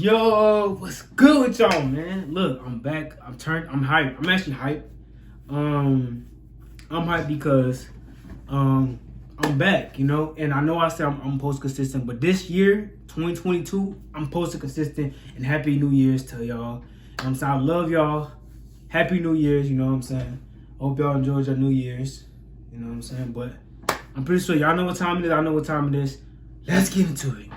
Yo, what's good with y'all, man? Look, I'm back. I'm hyped. I'm actually hyped. I'm hyped because I'm back, and I know I said I'm post consistent, but this year, 2022, I'm post consistent, and Happy New Year's to y'all. You know what I'm saying? I love y'all. Happy New Year's, you know what I'm saying? Hope y'all enjoyed your New Year's. You know what I'm saying? But I'm pretty sure y'all know what time it is. I know what time it is. Let's get into it.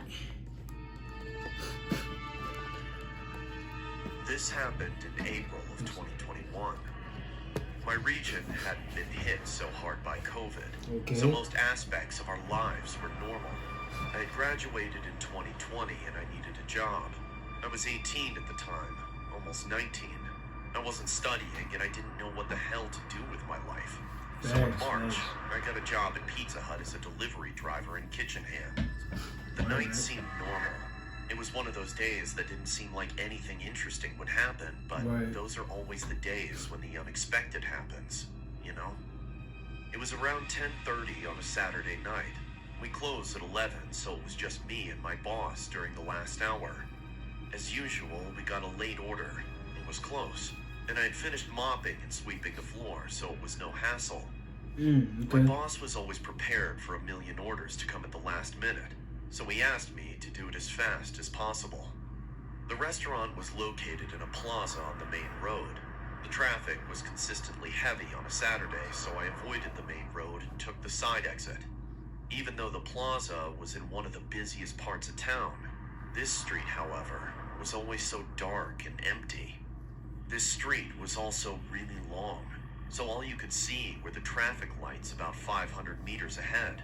This happened in April of 2021. My region hadn't been hit so hard by COVID, so most aspects of our lives were normal. I had graduated in 2020 and I needed a job. I was 18 at the time, almost 19. I wasn't studying and I didn't know what the hell to do with my life. So in March, I got a job at Pizza Hut as a delivery driver and kitchen hand. The night seemed normal. It was one of those days that didn't seem like anything interesting would happen, but those are always the days when the unexpected happens, you know? It was around 10:30 on a Saturday night. We closed at 11, so it was just me and my boss during the last hour. As usual, we got a late order. It was close, and I had finished mopping and sweeping the floor, so it was no hassle. My boss was always prepared for a million orders to come at the last minute, so he asked me to do it as fast as possible. The restaurant was located in a plaza on the main road. The traffic was consistently heavy on a Saturday, so I avoided the main road and took the side exit. Even though the plaza was in one of the busiest parts of town, this street, however, was always so dark and empty. This street was also really long, so all you could see were the traffic lights about 500 meters ahead.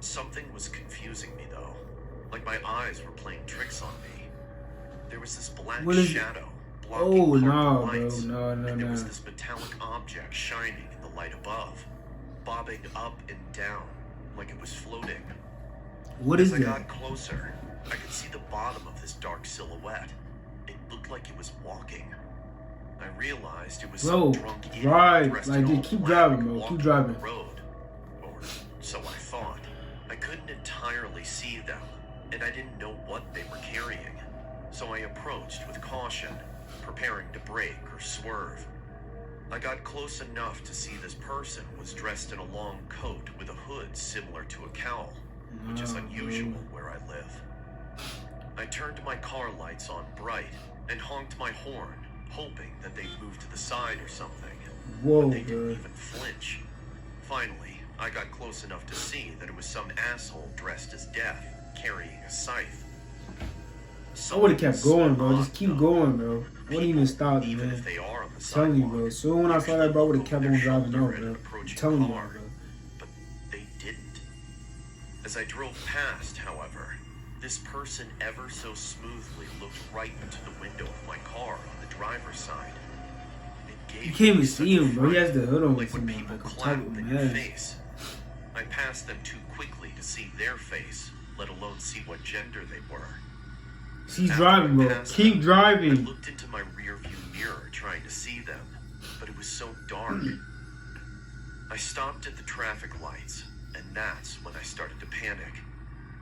Something was confusing me though, like my eyes were playing tricks on me. There was this black shadow blocking part of the lights, and there was this metallic object shining in the light above, bobbing up and down like it was floating. As I got closer, I could see the bottom of this dark silhouette. It looked like it was walking. I realized it was some drunk idiot dressed in all keep black driving, walking keep driving. on the road, or so I thought. I couldn't entirely see them, and I didn't know what they were carrying, so I approached with caution, preparing to brake or swerve. I got close enough to see this person was dressed in a long coat with a hood similar to a cowl, which is unusual where I live. I turned my car lights on bright and honked my horn, hoping that they'd move to the side or something, but they didn't even flinch. Finally, I got close enough to see that it was some asshole dressed as Death, carrying a scythe. I would have kept going, bro. Just keep going, bro. I wouldn't even stop, even man. if they are on the Telling you, bro. So when I saw that, bro, I would have kept on driving out, bro. I'm telling you, bro. But they didn't. As I drove past, however, this person ever so smoothly looked right into the window of my car on the driver's side. You can't even see him, bro. He has the hood on, like when people clap in your face. I passed them too quickly to see their face, let alone see what gender they were. She's driving, bro. Keep driving. I looked into my rearview mirror trying to see them, but it was so dark. I stopped at the traffic lights, and that's when I started to panic.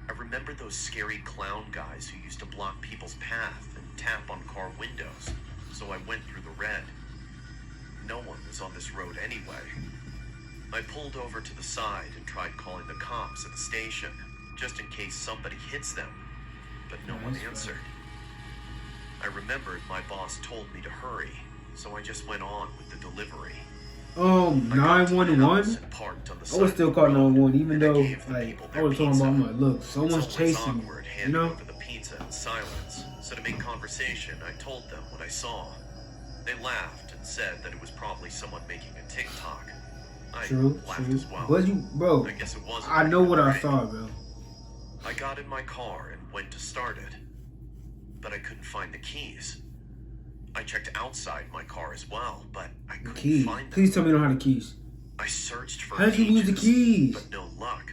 I remember those scary clown guys who used to block people's path and tap on car windows, so I went through the red. No one was on this road anyway. I pulled over to the side and tried calling the cops at the station, just in case somebody hits them, but no one answered. I remembered my boss told me to hurry, so I just went on with the delivery. 911? I would still call 911, even though, I was talking about, look, someone's chasing you, you know? Over the pizza in silence, so to make conversation, I told them what I saw. They laughed and said that it was probably someone making a TikTok. I laughed as well. But bro, I guess it wasn't. I know what I saw, bro. I got in my car and went to start it, but I couldn't find the keys. I checked outside my car as well, but I couldn't find them. Please tell me you don't have the keys. I searched for How did you lose the keys? But no luck.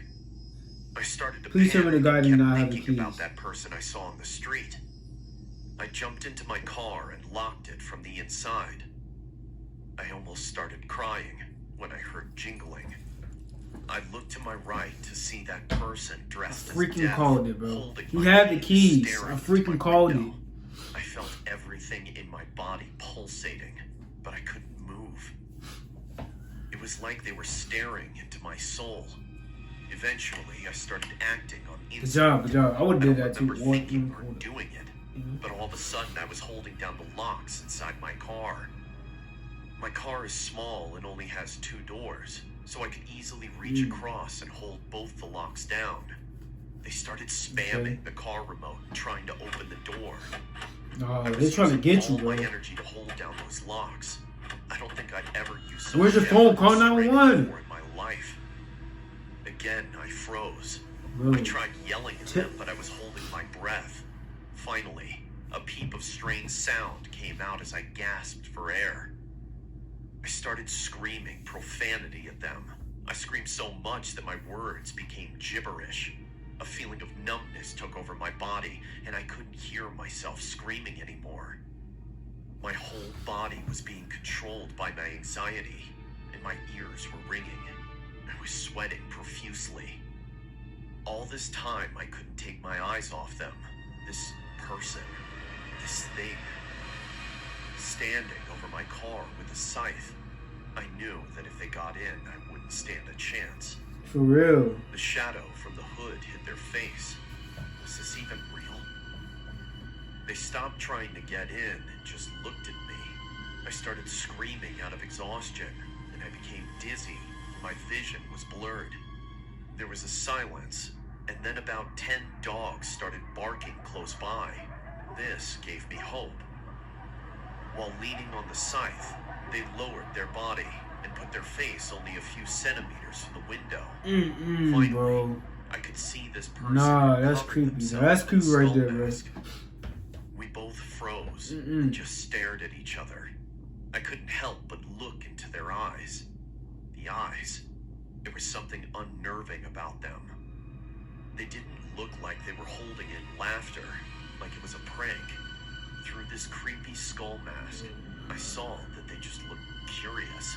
I started to Please tell me the guy did not have the thinking keys. about that person I saw on the street. I jumped into my car and locked it from the inside. I almost started crying when I heard jingling. I looked to my right to see that person dressed as freaking Death, called it, bro. holding He my had the keys, keys. staring I into freaking my called window. it. I felt everything in my body pulsating, but I couldn't move. It was like they were staring into my soul. Eventually, I started acting on instinct. Good job. I would do that too. I remember thinking or doing it, but all of a sudden I was holding down the locks inside my car. My car is small and only has 2 doors, so I could easily reach across and hold both the locks down. They started spamming the car remote and trying to open the door. They're trying to get you, bro. my energy to hold down those locks. I don't think I'd ever use so Where's your phone? Call 911. in my life. Again, I froze. I tried yelling at them, but I was holding my breath. Finally, a peep of strange sound came out as I gasped for air. I started screaming profanity at them. I screamed so much that my words became gibberish. A feeling of numbness took over my body, and I couldn't hear myself screaming anymore. My whole body was being controlled by my anxiety, and my ears were ringing. I was sweating profusely. All this time, I couldn't take my eyes off them. This person, this thing, standing over my car with a scythe. I knew that if they got in, I wouldn't stand a chance. For real. The shadow from the hood hit their face. Was this even real? They stopped trying to get in and just looked at me. I started screaming out of exhaustion, and I became dizzy. My vision was blurred. There was a silence, and then about 10 dogs started barking close by. This gave me hope. While leaning on the scythe, they lowered their body and put their face only a few centimeters from the window. Finally, bro. I could see this person. Nah, that's creepy. That's creepy right there, bro. We both froze and just stared at each other. I couldn't help but look into their eyes. The eyes. There was something unnerving about them. They didn't look like they were holding in laughter, like it was a prank. Through this creepy skull mask, I saw that they just looked curious.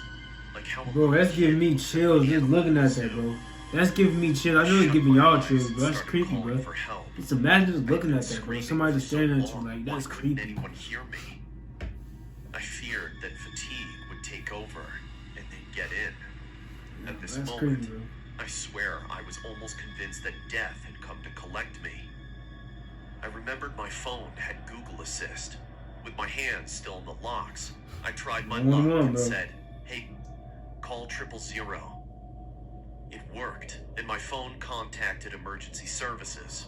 Like how. Bro, that's giving me chills just looking at that, bro. That's giving me chills. I know it's giving y'all chills, bro. That's creepy, bro. Just imagine just looking at that, bro. Somebody just staring at you like, that's creepy. Anyone hear me? I feared that fatigue would take over and they'd get in. At this moment, creepy, I swear I was almost convinced that death had come to collect me. I remembered my phone had Google Assist. With my hands still in the locks, I tried my luck and said, "Hey, call 000." It worked, and my phone contacted emergency services.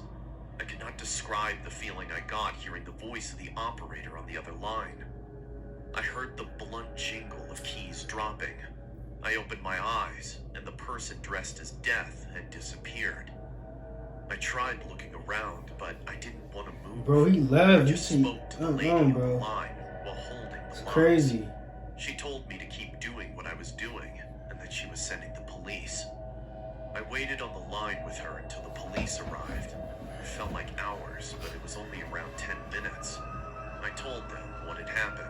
I could not describe the feeling I got hearing the voice of the operator on the other line. I heard the blunt jingle of keys dropping. I opened my eyes, and the person dressed as Death had disappeared. I tried looking around, but I didn't want to move. Bro, he left. I just spoke to the lady on the line while holding the line. It's crazy. She told me to keep doing what I was doing, and that she was sending the police. I waited on the line with her until the police arrived. It felt like hours, but it was only around 10 minutes. I told them what had happened.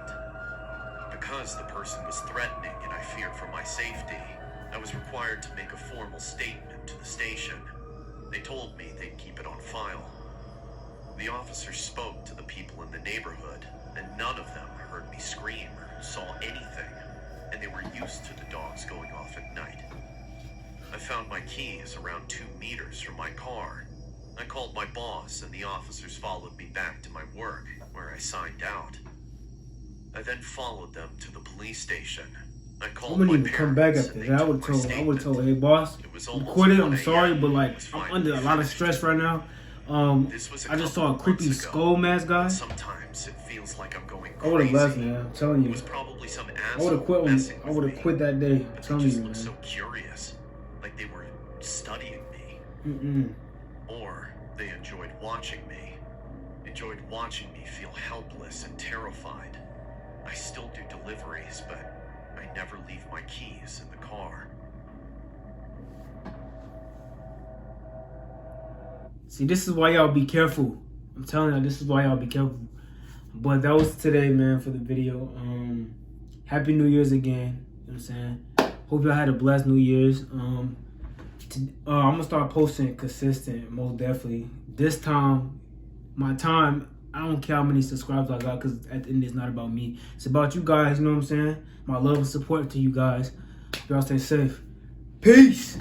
Because the person was threatening and I feared for my safety, I was required to make a formal statement to the station. They told me they'd keep it on file. The officers spoke to the people in the neighborhood, and none of them heard me scream or saw anything, and they were used to the dogs going off at night. I found my keys around 2 meters from my car. I called my boss, and the officers followed me back to my work, where I signed out. I then followed them to the police station. I called my parents. Come back after that. I would have told, hey boss, you quit it. I'm sorry, but like I'm under a lot of stress right now. I just saw a creepy skull mask guy. Sometimes it feels like I'm going crazy. I would have left, man. I'm telling you. It was probably some I would have quit. I would have quit that day. I'm telling you, man. So curious, like they were studying me. Or they enjoyed watching me. Enjoyed watching me feel helpless and terrified. I still do deliveries, but I never leave my keys in the car. See, this is why y'all be careful. I'm telling you, this is why y'all be careful. But that was today, man, for the video. Happy New Year's again. You know what I'm saying? Hope y'all had a blessed New Year's. I'm gonna start posting consistent, most definitely. This time, my time I don't care how many subscribers I got, because at the end it's not about me. It's about you guys, you know what I'm saying? My love and support to you guys. Y'all stay safe. Peace.